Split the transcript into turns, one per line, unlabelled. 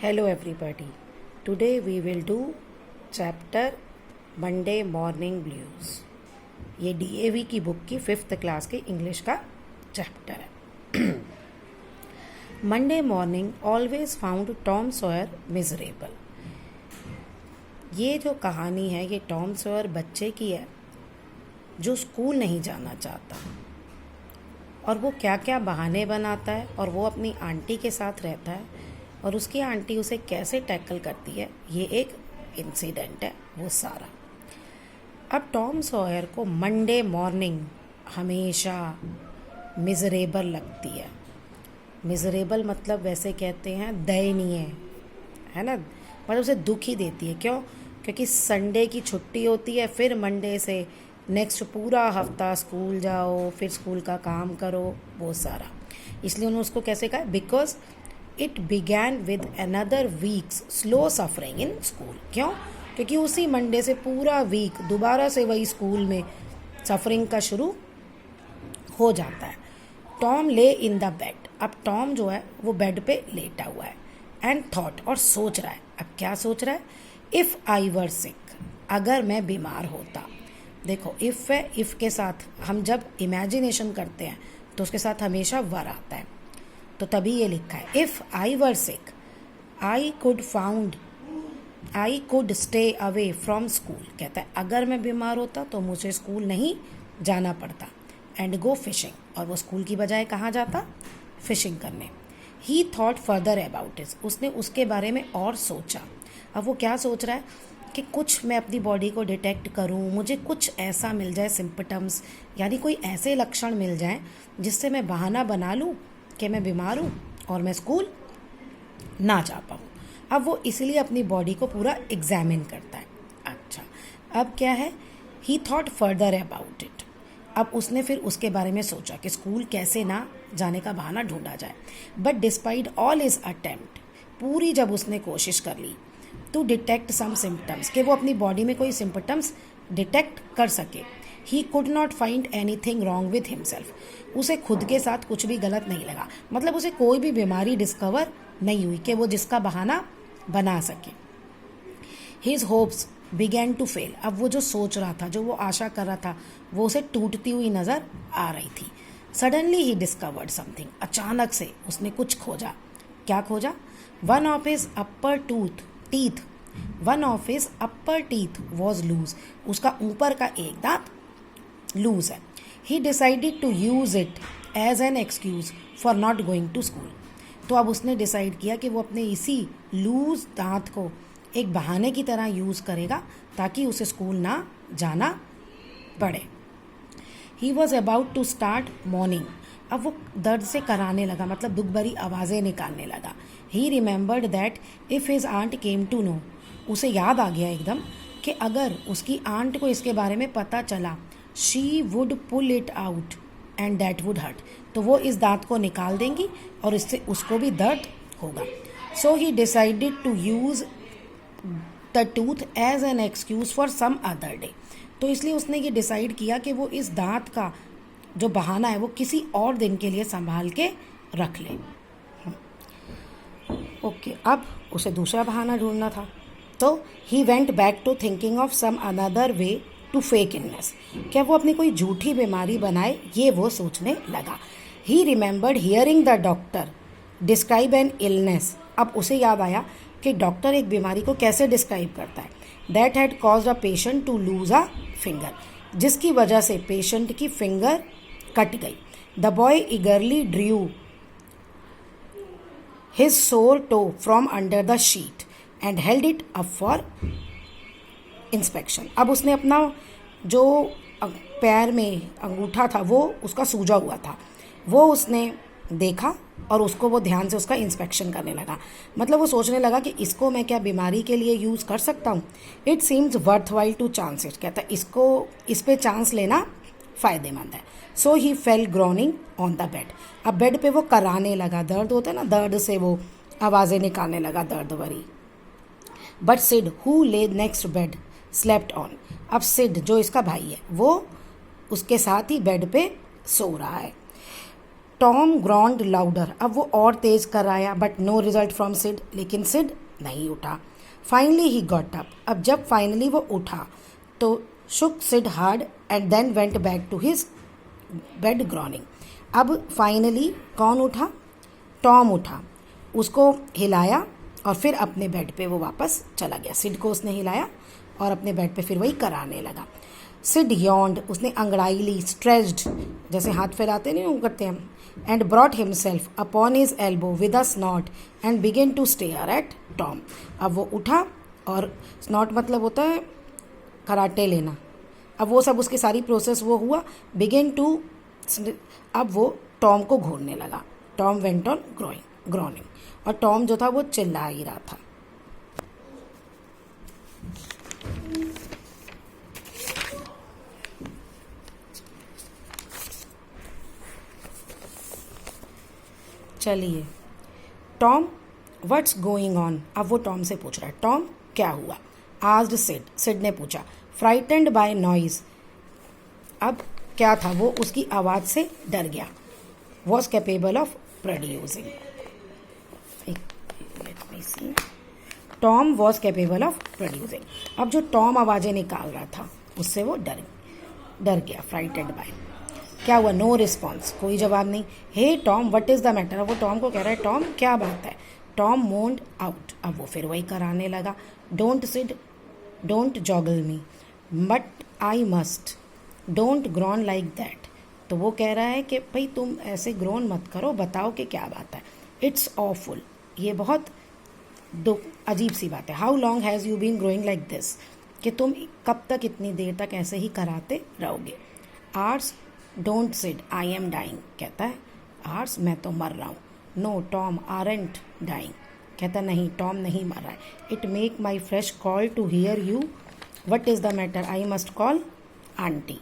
Hello everybody. Today we will do chapter Monday Morning Blues. ये DAV की book की 5th class के English का चैप्टर है. Monday morning always found Tom Sawyer miserable. ये जो कहानी है ये टॉम सॉयर बच्चे की है जो स्कूल नहीं जाना चाहता और वो क्या क्या बहाने बनाता है और वो अपनी आंटी के साथ रहता है और उसकी आंटी उसे कैसे टैकल करती है, ये एक इंसिडेंट है वो सारा. अब टॉम सॉयर को मंडे मॉर्निंग हमेशा मिजरेबल लगती है. मिजरेबल मतलब वैसे कहते हैं दयनीय, है ना, मतलब उसे दुख ही देती है. क्यों? क्योंकि संडे की छुट्टी होती है, फिर मंडे से नेक्स्ट पूरा हफ्ता स्कूल जाओ, फिर स्कूल का काम करो, वो सारा. इसलिए उन्होंने उसको कैसे कहा, because it began with another weeks slow suffering in school. क्यों? क्योंकि उसी मंडे से पूरा वीक दोबारा से वही स्कूल में सफरिंग का शुरू हो जाता है. टॉम ले इन द बेड. अब टॉम जो है वो बेड पे लेटा हुआ है एंड थॉट, और सोच रहा है. अब क्या सोच रहा है? इफ़ आई वर सिक, अगर मैं बीमार होता. देखो इफ़ है, इफ़ के साथ हम जब इमेजिनेशन करते हैं तो उसके साथ हमेशा वर आता है. तो तभी ये लिखा है if I were sick I could stay away from school. कहता है अगर मैं बीमार होता तो मुझे स्कूल नहीं जाना पड़ता. एंड गो फिशिंग, और वो स्कूल की बजाय कहाँ जाता? फिशिंग करने. ही थॉट फर्दर अबाउट इट. उसने उसके बारे में और सोचा. अब वो क्या सोच रहा है कि कुछ मैं अपनी बॉडी को डिटेक्ट करूं, मुझे कुछ ऐसा मिल जाए सिम्पटम्स, यानी कोई ऐसे लक्षण मिल जाए जिससे मैं बहाना बना लूं कि मैं बीमार हूँ और मैं स्कूल ना जा पाऊँ. अब वो इसलिए अपनी बॉडी को पूरा एग्जामिन करता है. अच्छा, अब क्या है? ही थॉट फर्दर अबाउट इट. अब उसने फिर उसके बारे में सोचा कि स्कूल कैसे ना जाने का बहाना ढूंढा जाए. But despite all his attempt, पूरी जब उसने कोशिश कर ली टू डिटेक्ट सम सिम्टम्स, कि वो अपनी बॉडी में कोई सिम्पटम्स डिटेक्ट कर सके, he could not find any thing wrong with himself. उसे खुद के साथ कुछ भी गलत नहीं लगा. मतलब उसे कोई भी बीमारी डिस्कवर नहीं हुई कि वो जिसका बहाना बना सके. His hopes began to fail. अब वो जो सोच रहा था, जो वो आशा कर रहा था, वो उसे टूटती हुई नजर आ रही थी. Suddenly he discovered something. अचानक से उसने कुछ खोजा. क्या खोजा? One of his upper teeth was loose. उसका ऊपर का एक दांत लूज है. He decided to use it as an excuse for not going to school. तो अब उसने डिसाइड किया कि वो अपने इसी लूज दांत को एक बहाने की तरह यूज़ करेगा ताकि उसे स्कूल ना जाना पड़े. He was about to start morning. अब वो दर्द से कराने लगा, मतलब दुख भरी आवाज़ें निकालने लगा. He remembered that if his aunt came to know. उसे याद आ गया एकदम कि अगर उसकी आंट को इसके बारे में पता चला, she would pull it out and that would hurt. तो वो इस दांत को निकाल देंगी और इससे उसको भी दर्द होगा. So he decided to use the tooth as an excuse for some other day. तो इसलिए उसने ये डिसाइड किया कि वो इस दांत का जो बहाना है वो किसी और दिन के लिए संभाल के रख ले. ओके, अब उसे दूसरा बहाना ढूंढना था. तो he went back to thinking of some another way to fake illness. क्या वो अपनी कोई झूठी बीमारी बनाए, ये वो सोचने लगा. He remembered hearing the doctor describe an illness. अब उसे याद आया कि डॉक्टर एक बीमारी को कैसे डिस्क्राइब करता है. That had caused a patient to lose a finger. जिसकी वजह से पेशेंट की फिंगर कट गई. The boy eagerly drew his sore toe from under the sheet and held it up for inspection. अब उसने अपना जो पैर में अंगूठा था वो उसका सूजा हुआ था, वो उसने देखा और उसको वो ध्यान से उसका इंस्पेक्शन करने लगा. मतलब वो सोचने लगा कि इसको मैं क्या बीमारी के लिए यूज़ कर सकता हूँ. It seems worth while to chance it. कहता है इसको इस पे चांस लेना फ़ायदेमंद है. So he fell groaning on the bed. अब बेड पे वो कराने लगा. दर्द होता है ना, दर्द से वो आवाज़ें निकालने लगा, दर्द भरी. बट सिड हु ले नेक्स्ट बेड स्लेप्ट ऑन. अब सिड जो इसका भाई है वो उसके साथ ही बेड पे सो रहा है. टॉम ग्रॉन्ड लाउडर, अब वो और तेज कराया, but no result from Sid, लेकिन सिड नहीं उठा. फाइनली ही गॉट अप, अब जब फाइनली वो उठा तो shook Sid hard and then went back to his bed groaning. अब फाइनली कौन उठा? टॉम उठा, उसको हिलाया और फिर अपने बेड पे वो वापस चला गया. सिड को उसने हिलाया और अपने बेड पे फिर वही कराने लगा. सिड यॉन्ड, उसने अंगड़ाई ली. स्ट्रेच्ड, जैसे हाथ फैलाते नहीं वो करते हैं. And brought himself upon his elbow with a snort and begin to stare at Tom. अब वो उठा और स्नॉट मतलब होता है कराटे लेना. अब वो सब उसकी सारी प्रोसेस वो हुआ. बिगिन टू, अब वो टॉम को घूरने लगा. टॉम वेंट ऑन ग्रोनिंग, और टॉम जो था वो चिल्ला ही रहा था. चलिए, टॉम व्हाट्स गोइंग ऑन, अब वो टॉम से पूछ रहा है. टॉम क्या हुआ? आस्क्ड सिड, सिड ने पूछा. फ्राइटेंड बाय नॉइज, अब क्या था? वो उसकी आवाज़ से डर गया. Was capable of producing, let me see, Tom was capable of producing. अब जो टॉम आवाज़ें निकाल रहा था उससे वो डर गया. फ्राइटेंड बाय, क्या हुआ? नो रिस्पॉन्स, कोई जवाब नहीं. Hey Tom what is the matter, अब वो टॉम को कह रहा है टॉम क्या बात है. टॉम मोन्ड आउट, अब वो फिर वही कराने लगा. Don't Sid, don't joggle me, but I must, don't groan like that. तो वो कह रहा है कि भाई तुम ऐसे ग्रोन मत करो, बताओ कि क्या बात है. इट्स ऑफुल, ये बहुत अजीब सी बात है. How long has you been growing like this, कि तुम कब तक इतनी देर तक ऐसे ही कराते रहोगे. आर्स, don't Sid, I am dying, कहता है आर्स मैं तो मर रहा हूँ. नो टॉम आरंट डाइंग, कहता नहीं टॉम नहीं मर रहा है. It make my flesh crawl to hear you, what is the matter, I must call aunty.